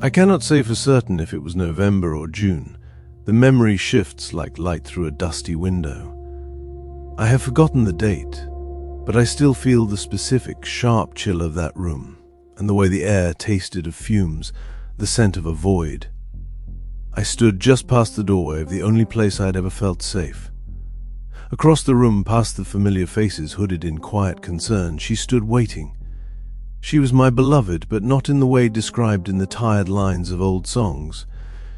I cannot say for certain if it was November or June. The memory shifts like light through a dusty window. I have forgotten the date, but I still feel the specific, sharp chill of that room, and the way the air tasted of fumes, the scent of a void. I stood just past the doorway of the only place I had ever felt safe. Across the room, past the familiar faces hooded in quiet concern, she stood waiting. She was my beloved, but not in the way described in the tired lines of old songs.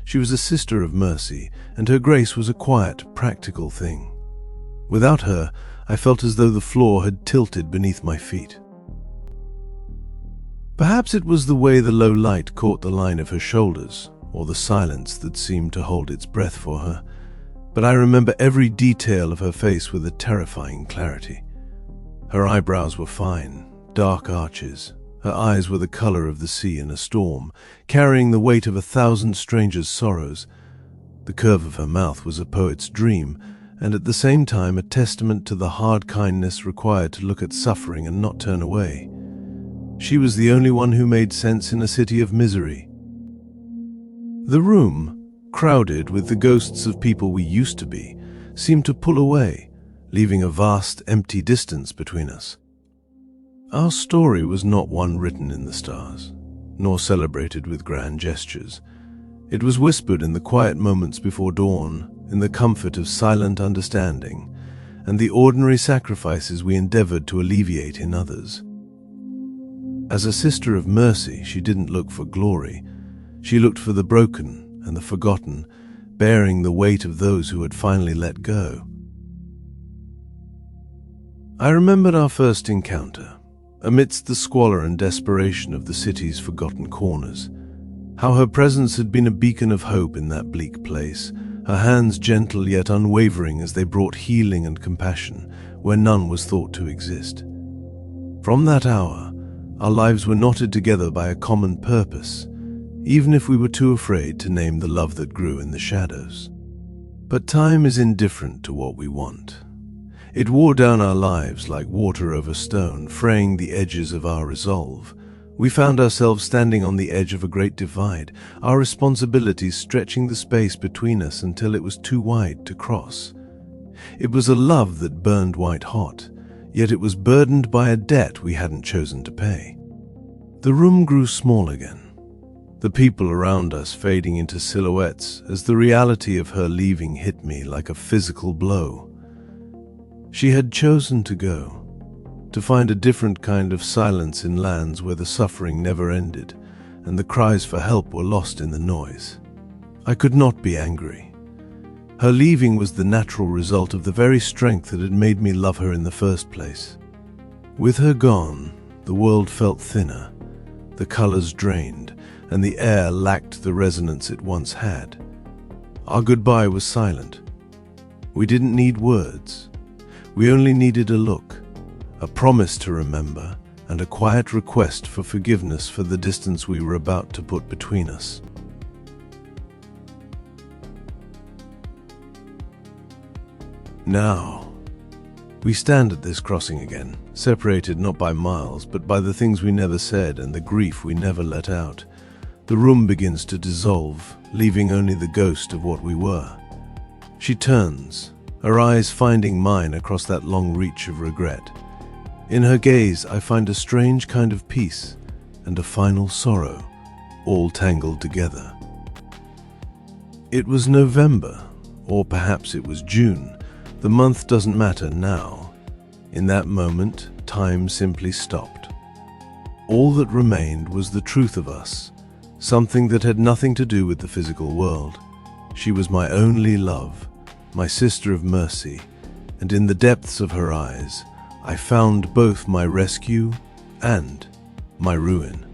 She was a sister of mercy, and her grace was a quiet, practical thing. Without her, I felt as though the floor had tilted beneath my feet. Perhaps it was the way the low light caught the line of her shoulders, or the silence that seemed to hold its breath for her, but I remember every detail of her face with a terrifying clarity. Her eyebrows were fine, dark arches. Her eyes were the color of the sea in a storm, carrying the weight of 1,000 strangers' sorrows. The curve of her mouth was a poet's dream, and at the same time a testament to the hard kindness required to look at suffering and not turn away. She was the only one who made sense in a city of misery. The room, crowded with the ghosts of people we used to be, seemed to pull away, leaving a vast, empty distance between us. Our story was not one written in the stars, nor celebrated with grand gestures. It was whispered in the quiet moments before dawn, in the comfort of silent understanding, and the ordinary sacrifices we endeavored to alleviate in others. As a sister of mercy, she didn't look for glory. She looked for the broken and the forgotten, bearing the weight of those who had finally let go. I remembered our first encounter, amidst the squalor and desperation of the city's forgotten corners. How her presence had been a beacon of hope in that bleak place, her hands gentle yet unwavering as they brought healing and compassion where none was thought to exist. From that hour, our lives were knotted together by a common purpose, even if we were too afraid to name the love that grew in the shadows. But time is indifferent to what we want. It wore down our lives like water over stone, fraying the edges of our resolve. We found ourselves standing on the edge of a great divide, our responsibilities stretching the space between us until it was too wide to cross. It was a love that burned white hot, yet it was burdened by a debt we hadn't chosen to pay. The room grew small again, the people around us fading into silhouettes as the reality of her leaving hit me like a physical blow. She had chosen to go, to find a different kind of silence in lands where the suffering never ended and the cries for help were lost in the noise. I could not be angry. Her leaving was the natural result of the very strength that had made me love her in the first place. With her gone, the world felt thinner, the colors drained, and the air lacked the resonance it once had. Our goodbye was silent. We didn't need words. We only needed a look, a promise to remember, and a quiet request for forgiveness for the distance we were about to put between us. Now, we stand at this crossing again, separated not by miles, but by the things we never said and the grief we never let out. The room begins to dissolve, leaving only the ghost of what we were. She turns, her eyes finding mine across that long reach of regret. In her gaze, I find a strange kind of peace and a final sorrow, all tangled together. It was November, or perhaps it was June. The month doesn't matter now. In that moment, time simply stopped. All that remained was the truth of us, something that had nothing to do with the physical world. She was my only love, my sister of mercy, and in the depths of her eyes, I found both my rescue and my ruin.